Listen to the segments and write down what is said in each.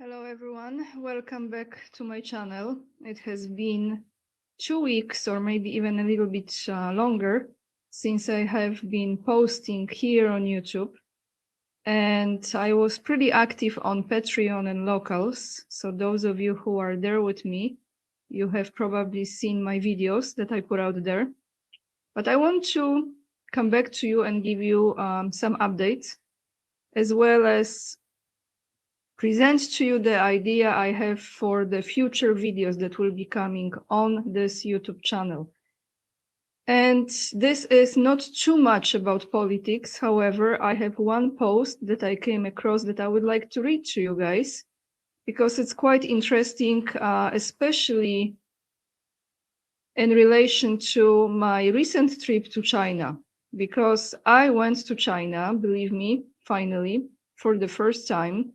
Hello everyone, welcome back to my channel. It has been 2 weeks or maybe even a little bit longer since I have been posting here on YouTube, and I was pretty active on Patreon and Locals. So those of you who are there with me, you have probably seen my videos that I put out there. But I want to come back to you and give you some updates, as well as present to you the idea I have for the future videos that will be coming on this YouTube channel. And this is not too much about politics. However, I have one post that I came across that I would like to read to you guys, because it's quite interesting, especially in relation to my recent trip to China. Because I went to China, believe me, finally, for the first time.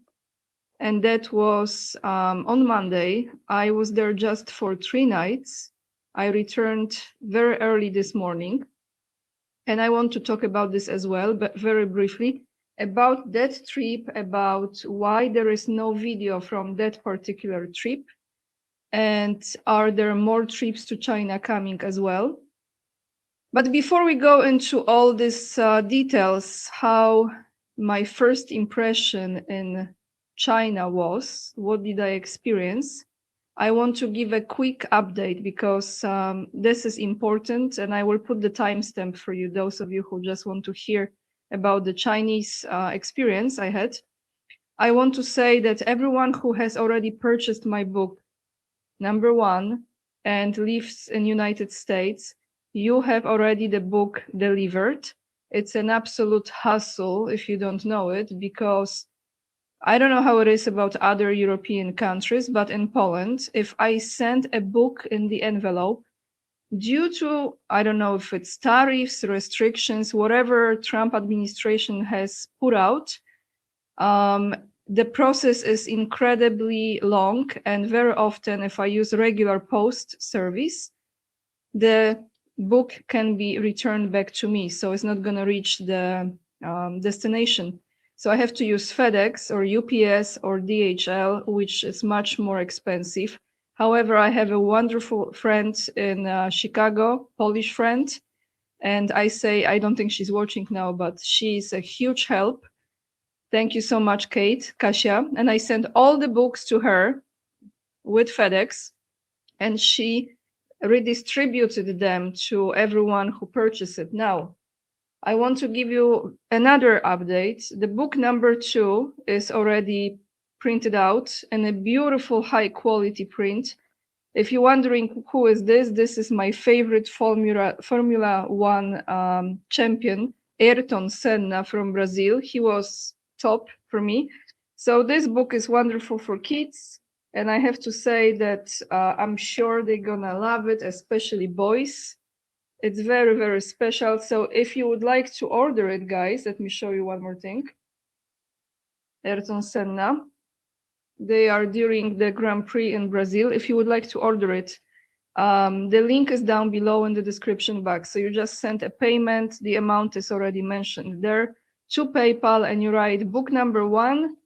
And that was on Monday. I was there just for 3 nights. I returned very early this morning. And I want to talk about this as well, but very briefly, about that trip, about why there is no video from that particular trip, and are there more trips to China coming as well. But before we go into all these details, how my first impression in China was, what did I experience? I want to give a quick update because this is important, and I will put the timestamp for you, those of you who just want to hear about the Chinese experience I had. I want to say that everyone who has already purchased my book, number 1, and lives in United States, you have already the book delivered. It's an absolute hassle if you don't know it, because I don't know how it is about other European countries, but in Poland, if I send a book in the envelope, due to, I don't know if it's tariffs, restrictions, whatever Trump administration has put out, the process is incredibly long, and very often if I use regular post service, the book can be returned back to me, so it's not going to reach the destination. So I have to use FedEx or UPS or DHL, which is much more expensive. However, I have a wonderful friend in Chicago, Polish friend, and I don't think she's watching now, but she's a huge help. Thank you so much, Kate, Kasia. And I sent all the books to her with FedEx, and she redistributed them to everyone who purchased it. Now, I want to give you another update. The book number 2 is already printed out in a beautiful high quality print. If you're wondering who is this is my favorite Formula One champion, Ayrton Senna from Brazil. He was top for me. So this book is wonderful for kids. And I have to say that I'm sure they're gonna love it, especially boys. It's very, very special. So if you would like to order it, guys, let me show you one more thing. Ayrton Senna. They are during the Grand Prix in Brazil. If you would like to order it, the link is down below in the description box. So you just send a payment. The amount is already mentioned there to PayPal, and you write book number 1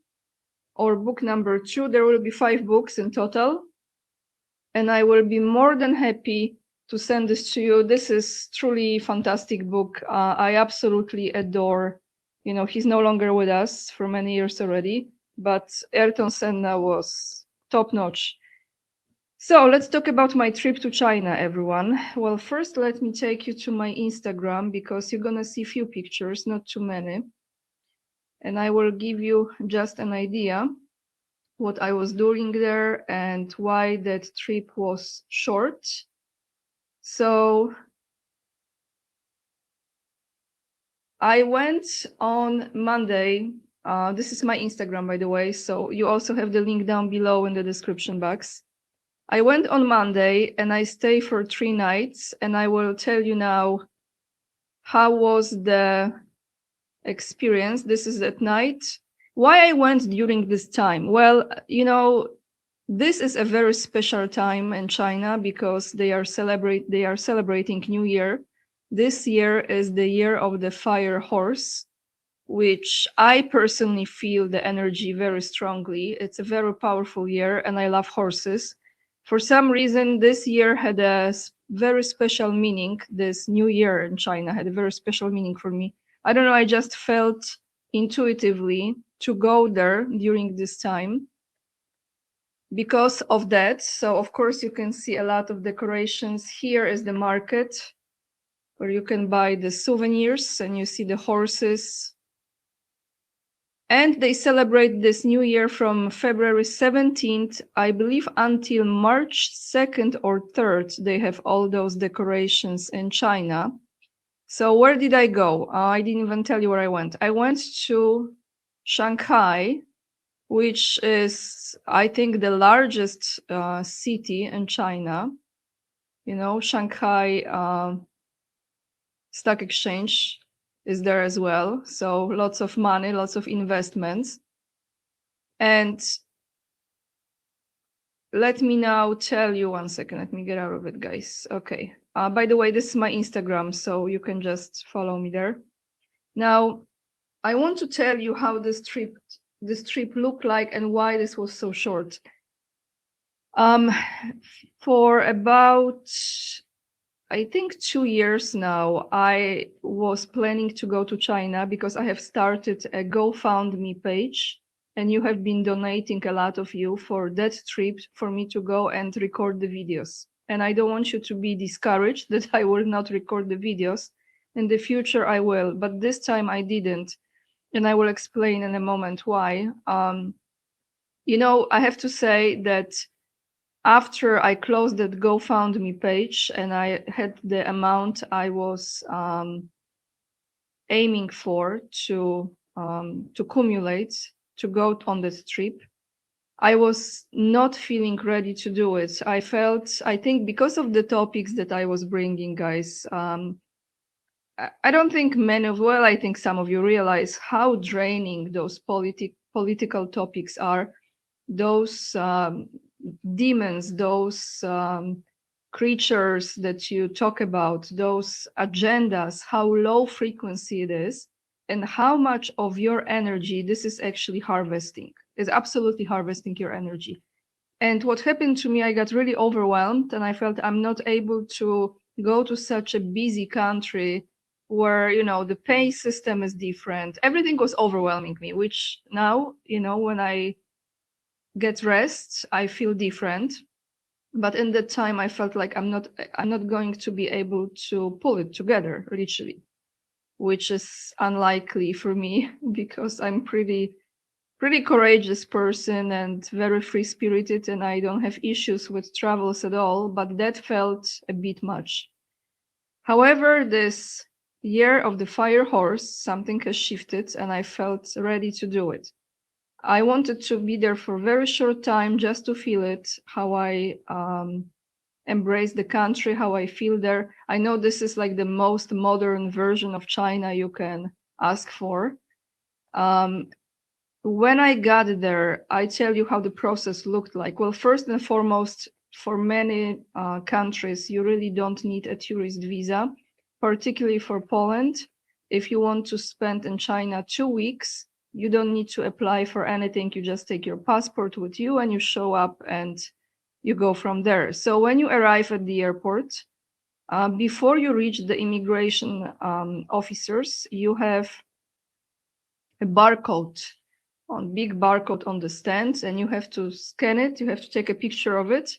or book number 2. There will be 5 books in total. And I will be more than happy to send this to you. This is truly fantastic book. I absolutely adore, he's no longer with us for many years already, but Ayrton Senna was top notch. So let's talk about my trip to China, everyone. Well, first, let me take you to my Instagram, because you're gonna see few pictures, not too many. And I will give you just an idea what I was doing there and why that trip was short. So I went on Monday. This is my Instagram, by the way, so you also have the link down below in the description box. I went on Monday and I stayed for 3 nights, and I will tell you now how was the experience. This is at night. Why I went during this time? Well, this is a very special time in China because they are celebrating New Year. This year is the year of the fire horse, which I personally feel the energy very strongly. It's a very powerful year, and I love horses. For some reason, this year had a very special meaning. This new year in China had a very special meaning for me. I don't know, I just felt intuitively to go there during this time because of that. So of course you can see a lot of decorations. Here is the market where you can buy the souvenirs, and you see the horses. And they celebrate this new year from February 17th, I believe, until March 2nd or 3rd. They have all those decorations in China. So where did I go? I didn't even tell you where I went. I went to Shanghai, which is, I think, the largest city in China. You know, Shanghai Stock Exchange is there as well. So lots of money, lots of investments. And let me now tell you, one second, let me get out of it, guys. Okay. By the way, this is my Instagram, so you can just follow me there. Now, I want to tell you how this trip looked like and why this was so short. For about, I think, 2 years now, I was planning to go to China because I have started a GoFundMe page, and you have been donating, a lot of you, for that trip for me to go and record the videos. And I don't want you to be discouraged that I will not record the videos. In the future, I will, but this time I didn't. And I will explain in a moment why. You know, I have to say that after I closed that GoFundMe page and I had the amount I was aiming for to accumulate to go on this trip, I was not feeling ready to do it. I felt, I think, because of the topics that I was bringing, guys, I don't think well, I think some of you realize how draining those political topics are. Those demons, those creatures that you talk about, those agendas, how low frequency it is, and how much of your energy this is actually harvesting. Is absolutely harvesting your energy. And what happened to me, I got really overwhelmed, and I felt I'm not able to go to such a busy country where, you know, the pay system is different. Everything was overwhelming me, which now, you know, when I get rest, I feel different. But in that time, I felt like I'm not going to be able to pull it together, literally, which is unlikely for me because I'm pretty courageous person and very free-spirited, and I don't have issues with travels at all, but that felt a bit much. However, this year of the fire horse, something has shifted and I felt ready to do it. I wanted to be there for a very short time just to feel it, how I embrace the country, how I feel there. I know this is like the most modern version of China you can ask for. When I got there, I tell you how the process looked like. Well, first and foremost, for many countries, you really don't need a tourist visa, particularly for Poland. If you want to spend in China 2 weeks, you don't need to apply for anything. You just take your passport with you and you show up and you go from there. So when you arrive at the airport, before you reach the immigration officers, you have a barcode, big barcode on the stand, and you have to scan it. You have to take a picture of it.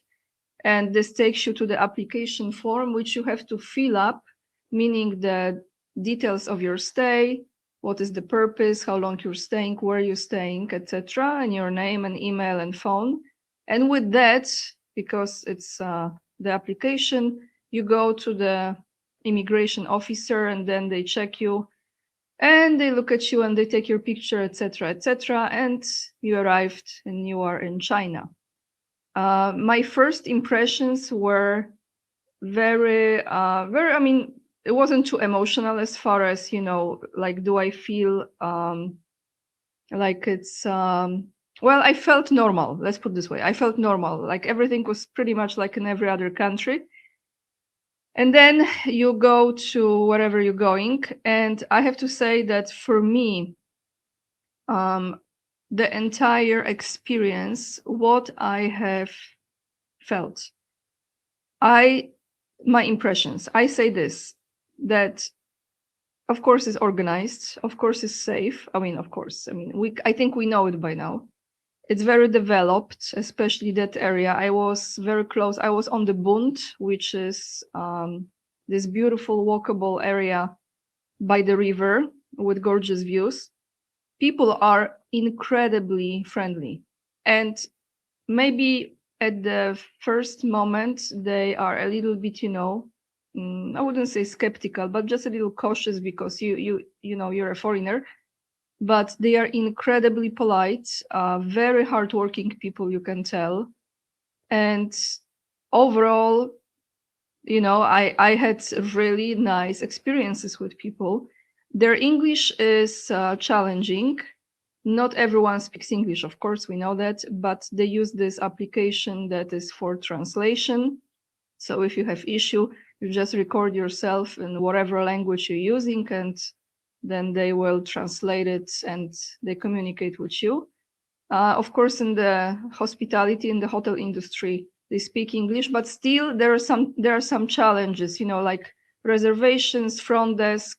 And this takes you to the application form, which you have to fill up, meaning the details of your stay, what is the purpose, how long you're staying, where you're staying, etc., and your name and email and phone. And with that, because it's the application, you go to the immigration officer, and then they check you, and they look at you, and they take your picture, etc., etc., and you arrived, and you are in China. My first impressions were very, I mean, it wasn't too emotional as far as, you know, like, do I feel like it's, well, I felt normal. Let's put it this way. I felt normal. Like everything was pretty much like in every other country. And then you go to wherever you're going. And I have to say that for me, the entire experience, what I have felt. My impressions, I say this, that of course it's organized, of course it's safe. I think we know it by now. It's very developed, especially that area. I was very close. I was on the Bund, which is this beautiful walkable area by the river with gorgeous views. People are incredibly friendly. And maybe at the first moment, they are a little bit, I wouldn't say skeptical, but just a little cautious because you're a foreigner. But they are incredibly polite, very hardworking people, you can tell. And overall, I had really nice experiences with people. Their English is challenging. Not everyone speaks English, of course, we know that, but they use this application that is for translation. So if you have issue, you just record yourself in whatever language you're using, and then they will translate it and they communicate with you. Of course, in the hospitality, in the hotel industry, they speak English, but still there are some challenges, like reservations, front desk,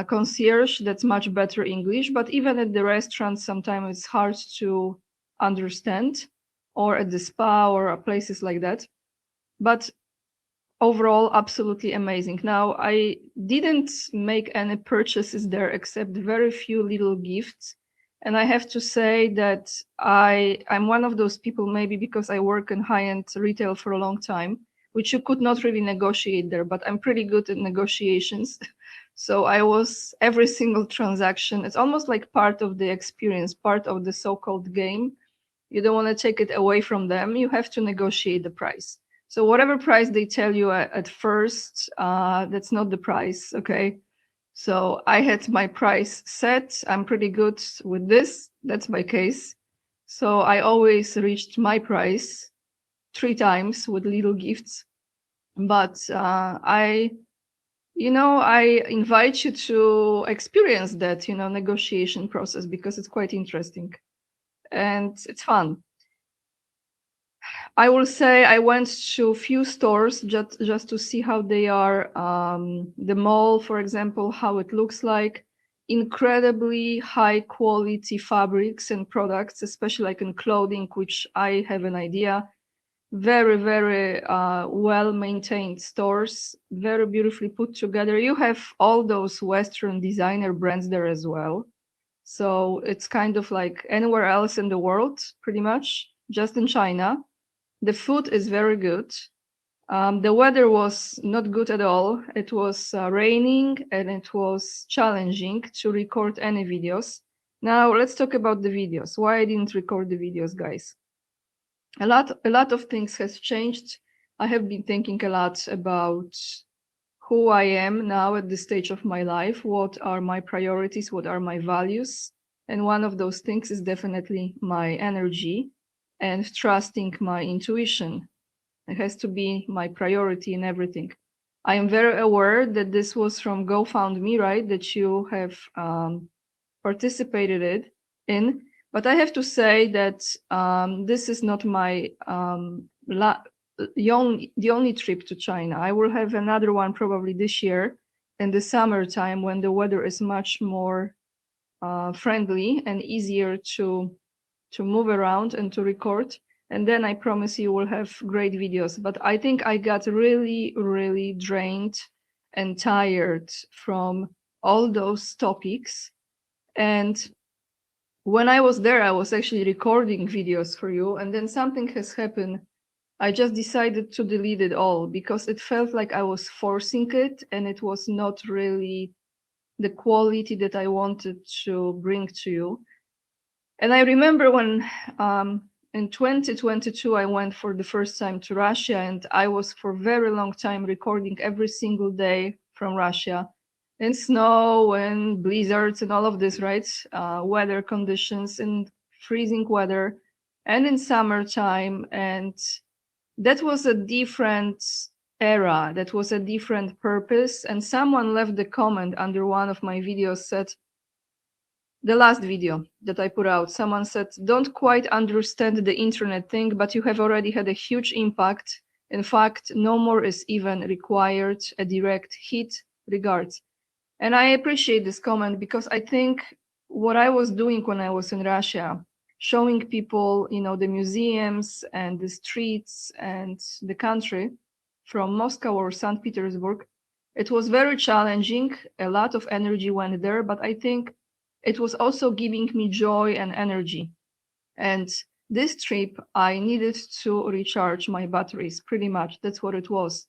concierge, that's much better English. But even at the restaurant, sometimes it's hard to understand, or at the spa or places like that. But overall, absolutely amazing. Now, I didn't make any purchases there except very few little gifts. And I have to say that I'm one of those people, maybe because I work in high-end retail for a long time, which you could not really negotiate there, but I'm pretty good at negotiations. So every single transaction, it's almost like part of the experience, part of the so-called game. You don't want to take it away from them. You have to negotiate the price. So whatever price they tell you at first, that's not the price, okay? So I had my price set. I'm pretty good with this. That's my case. So I always reached my price 3 times with little gifts. But I invite you to experience that, negotiation process, because it's quite interesting and it's fun. I will say I went to a few stores just to see how they are. The mall, for example, how it looks like. Incredibly high quality fabrics and products, especially like in clothing, which I have an idea. Very, very well maintained stores, very beautifully put together. You have all those Western designer brands there as well. So it's kind of like anywhere else in the world, pretty much, just in China. The food is very good. The weather was not good at all. It was raining and it was challenging to record any videos. Now let's talk about the videos. Why I didn't record the videos, guys? A lot of things has changed. I have been thinking a lot about who I am now at this stage of my life. What are my priorities? What are my values? And one of those things is definitely my energy and trusting my intuition. It has to be my priority in everything. I am very aware that this was from GoFundMe, right? That you have participated in. But I have to say that this is not my the only trip to China. I will have another one probably this year in the summertime, when the weather is much more friendly and easier to move around and to record. And then I promise you will have great videos. But I think I got really, really drained and tired from all those topics. And when I was there, I was actually recording videos for you. And then something has happened. I just decided to delete it all because it felt like I was forcing it, and it was not really the quality that I wanted to bring to you. And I remember when in 2022, I went for the first time to Russia, and I was for a very long time recording every single day from Russia, in snow and blizzards and all of this, right? Weather conditions and freezing weather, and in summertime. And that was a different era. That was a different purpose. And someone left the comment under one of my videos, said, the last video that I put out, someone said, don't quite understand the internet thing, but you have already had a huge impact. In fact, no more is even required, a direct hit, regards. And I appreciate this comment because I think what I was doing when I was in Russia, showing people, you know, the museums and the streets and the country from Moscow or St. Petersburg, it was very challenging. A lot of energy went there, but I think it was also giving me joy and energy. And this trip, I needed to recharge my batteries, pretty much. That's what it was.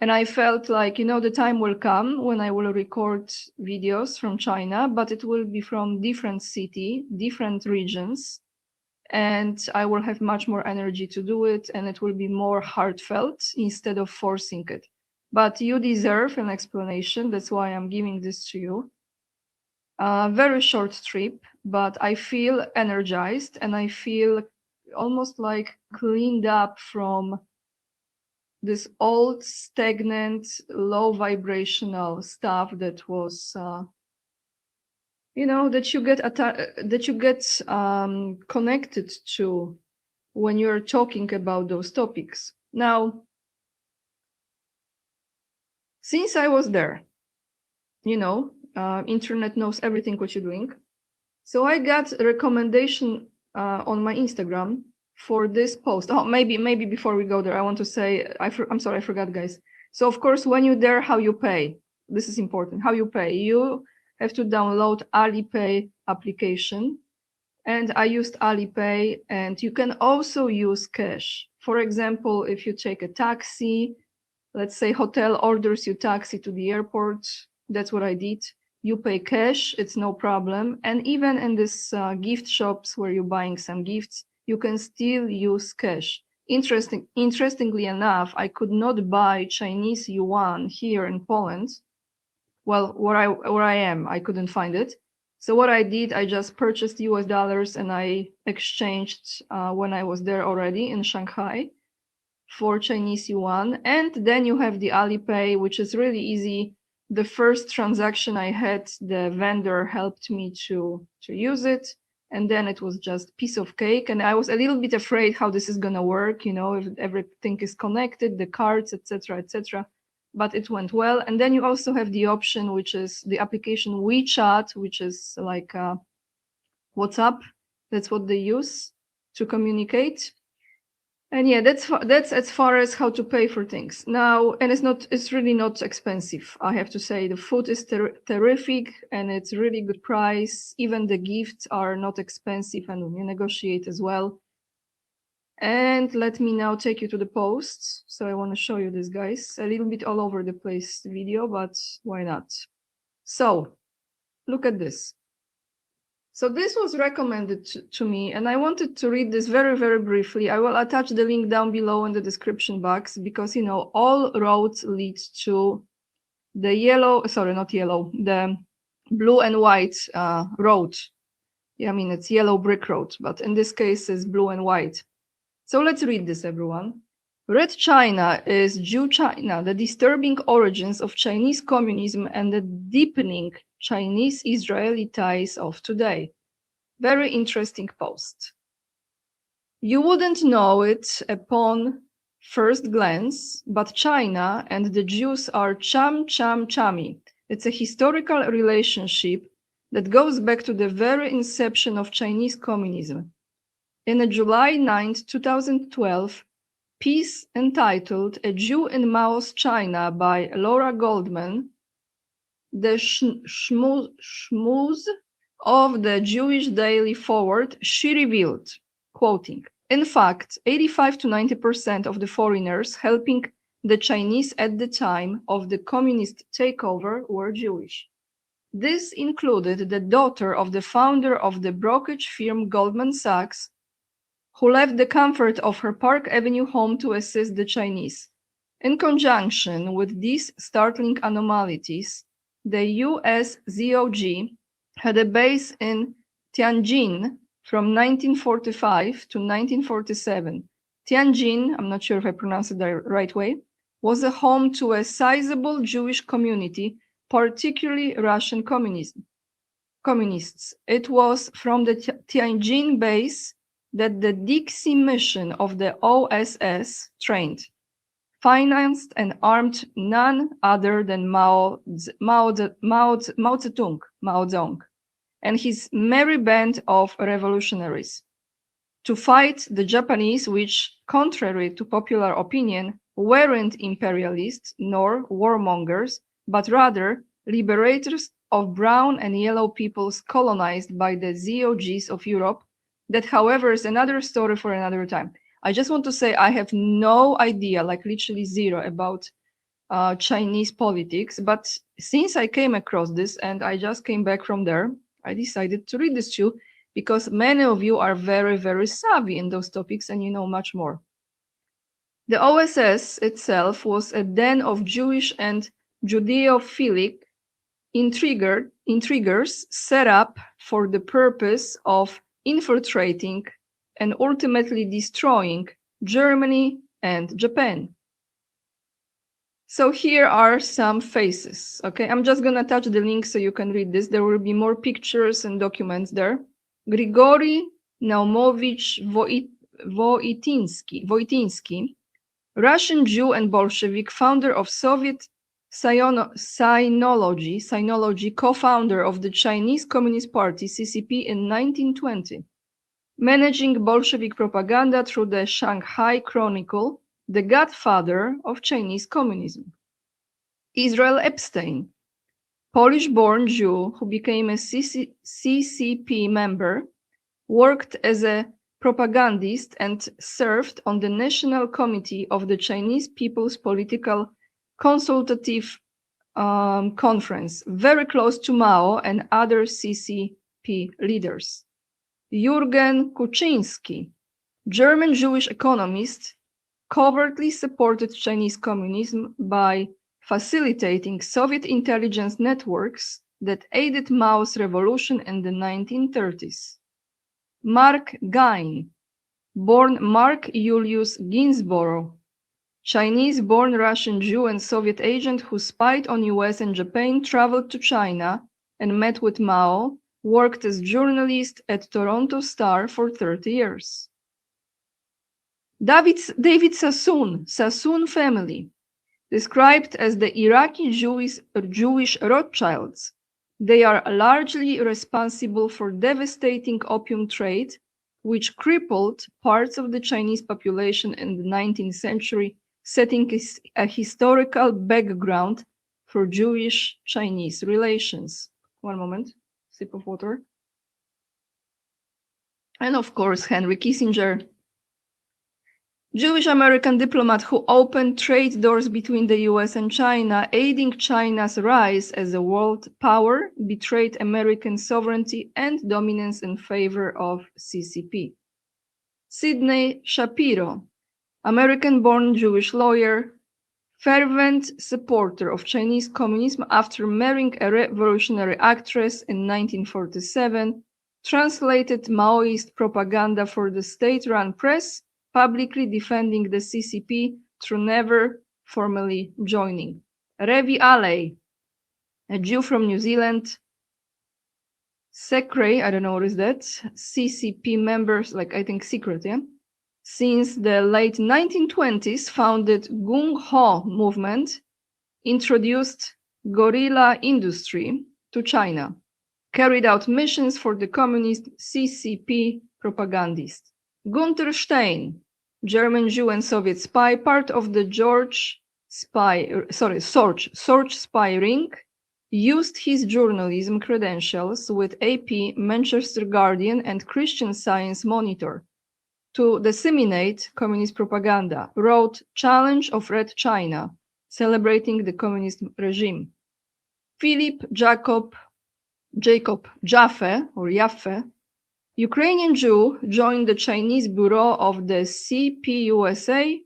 And I felt like, you know, the time will come when I will record videos from China, but it will be from different city, different regions. And I will have much more energy to do it, and it will be more heartfelt instead of forcing it. But you deserve an explanation. That's why I'm giving this to you. Very short trip, but I feel energized and I feel almost like cleaned up from this old, stagnant, low vibrational stuff that was, you know, that you get connected to when you're talking about those topics. Now, since I was there, you know, internet knows everything what you're doing. So I got a recommendation on my Instagram for this post. Oh, maybe before we go there, I want to say, I'm sorry, I forgot, guys. So of course, when you're there, how you pay. This is important, how you pay. You have to download Alipay application. And I used Alipay, and you can also use cash. For example, if you take a taxi, let's say hotel orders you taxi to the airport, that's what I did. You pay cash, it's no problem. And even in this gift shops where you're buying some gifts, you can still use cash. Interestingly enough, I could not buy Chinese yuan here in Poland. Well, where I am, I couldn't find it. So what I did, I just purchased US dollars and I exchanged when I was there already in Shanghai for Chinese yuan. And then you have the Alipay, which is really easy. The first transaction I had, the vendor helped me to use it. And then it was just piece of cake. And I was a little bit afraid how this is going to work, you know, if everything is connected, the cards, etc., etc. But it went well. And then you also have the option, which is the application WeChat, which is like WhatsApp. That's what they use to communicate. And yeah, that's as far as how to pay for things now. And it's really not expensive. I have to say the food is terrific and it's really good price. Even the gifts are not expensive and you negotiate as well. And let me now take you to the posts. So I want to show you this, guys, a little bit all over the place video, but why not? So look at this. So this was recommended to me, and I wanted to read this very, very briefly. I will attach the link down below in the description box because, you know, all roads lead to the the blue and white road. Yeah, I mean, it's yellow brick road, but in this case, it's blue and white. So let's read this, everyone. Red China is Jew China, the disturbing origins of Chinese communism and the deepening Chinese-Israeli ties of today. Very interesting post. You wouldn't know it upon first glance, but China and the Jews are chummy. It's a historical relationship that goes back to the very inception of Chinese communism. In a July 9, 2012, piece entitled A Jew in Mao's China by Laura Goldman, the schmooze of the Jewish Daily Forward, she revealed, quoting, in fact, 85 to 90% of the foreigners helping the Chinese at the time of the communist takeover were Jewish. This included the daughter of the founder of the brokerage firm Goldman Sachs, who left the comfort of her Park Avenue home to assist the Chinese. In conjunction with these startling anomalies, the US ZOG had a base in Tianjin from 1945 to 1947. Tianjin, I'm not sure if I pronounced it the right way, was a home to a sizable Jewish community, particularly Russian communists. communists. It was from the Tianjin base that the Dixie mission of the OSS trained, financed and armed none other than Mao Zedong, and his merry band of revolutionaries to fight the Japanese, which, contrary to popular opinion, weren't imperialists nor warmongers, but rather liberators of brown and yellow peoples colonized by the ZOGs of Europe. That, however, is another story for another time. I just want to say I have no idea, like literally zero, about Chinese politics. But since I came across this and I just came back from there, I decided to read this to you because many of you are very, very savvy in those topics and you know much more. The OSS itself was a den of Jewish and Judeophilic intriguers set up for the purpose of infiltrating and ultimately destroying Germany and Japan. So here are some faces, okay? I'm just gonna touch the link so you can read this. There will be more pictures and documents there. Grigory Naumovich Voitinsky, Russian Jew and Bolshevik, founder of Soviet Sinology, co-founder of the Chinese Communist Party, CCP, in 1920. Managing Bolshevik propaganda through the Shanghai Chronicle, the godfather of Chinese communism. Israel Epstein, Polish-born Jew who became a CCP member, worked as a propagandist and served on the National Committee of the Chinese People's Political Consultative Conference, very close to Mao and other CCP leaders. Jürgen Kuczynski, German Jewish economist, covertly supported Chinese communism by facilitating Soviet intelligence networks that aided Mao's revolution in the 1930s. Mark Gein, born Mark Julius Ginsborough, Chinese-born Russian Jew and Soviet agent who spied on US and Japan, traveled to China and met with Mao, worked as journalist at Toronto Star for 30 years. David Sassoon family, described as the Iraqi Jewish Rothschilds. They are largely responsible for devastating opium trade, which crippled parts of the Chinese population in the 19th century, setting a historical background for Jewish-Chinese relations. One moment, sip of water. And of course, Henry Kissinger, Jewish-American diplomat who opened trade doors between the US and China, aiding China's rise as a world power, betrayed American sovereignty and dominance in favor of CCP. Sidney Shapiro, American-born Jewish lawyer, fervent supporter of Chinese communism after marrying a revolutionary actress in 1947, translated Maoist propaganda for the state-run press, publicly defending the CCP through never formally joining. Revi Alley, a Jew from New Zealand, Secret, I don't know what is that, CCP members, like I think secret, yeah? Since the late 1920s, founded Gung Ho movement, introduced guerrilla industry to China, carried out missions for the communist CCP propagandists. Gunther Stein, German Jew and Soviet spy, part of the Sorge spy ring, used his journalism credentials with AP, Manchester Guardian, and Christian Science Monitor to disseminate communist propaganda, wrote Challenge of Red China, celebrating the communist regime. Philip Jacob Jaffe, or Jaffe, Ukrainian Jew, joined the Chinese bureau of the CPUSA.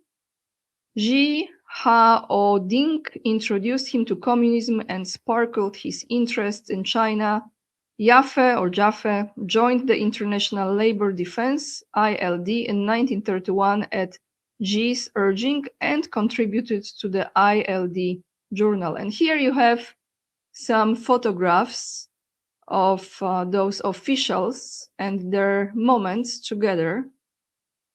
Ji Haoding introduced him to communism and sparkled his interest in China. Jaffe joined the International Labor Defense, ILD, in 1931 at Ji's urging and contributed to the ILD journal. And here you have some photographs of those officials and their moments together.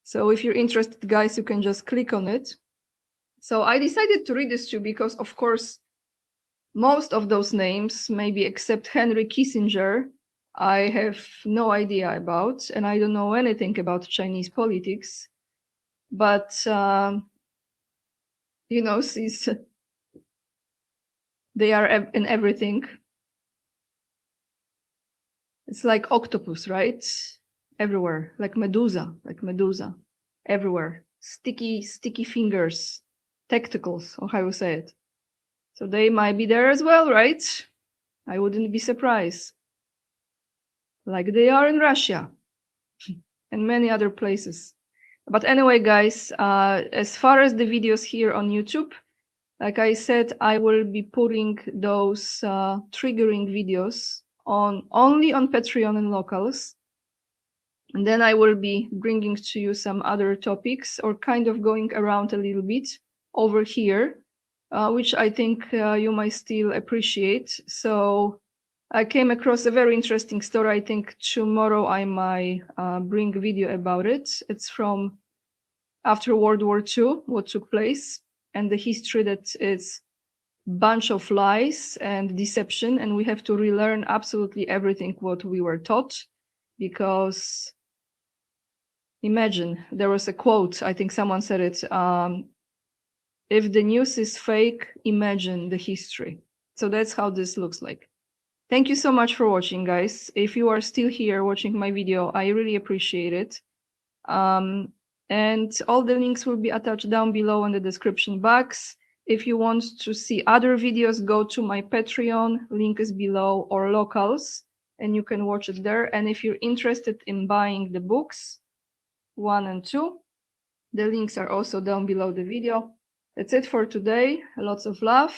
So if you're interested, guys, you can just click on it. So I decided to read this to you because, of course, most of those names, maybe except Henry Kissinger, I have no idea about, and I don't know anything about Chinese politics. But, you know, since they are in everything, it's like octopus, right? Everywhere, like Medusa, everywhere. Sticky fingers, tentacles, or how you say it. So they might be there as well, right? I wouldn't be surprised. Like they are in Russia and many other places. But anyway, guys, as far as the videos here on YouTube, like I said, I will be putting those triggering videos only on Patreon and locals. And then I will be bringing to you some other topics, or kind of going around a little bit over here, which I think you might still appreciate. So I came across a very interesting story. I think tomorrow I might bring a video about it. It's from after World War II, what took place, and the history that is bunch of lies and deception, and we have to relearn absolutely everything what we were taught. Because imagine, there was a quote, I think someone said it, if the news is fake, imagine the history. So that's how this looks like. Thank you so much for watching, guys. If you are still here watching my video, I really appreciate it. And all the links will be attached down below in the description box. If you want to see other videos, go to my Patreon, link is below, or locals, and you can watch it there. And if you're interested in buying the books, 1 and 2, the links are also down below the video. That's it for today. Lots of love.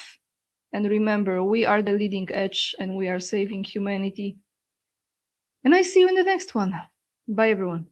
And remember, we are the leading edge and we are saving humanity. And I see you in the next one. Bye, everyone.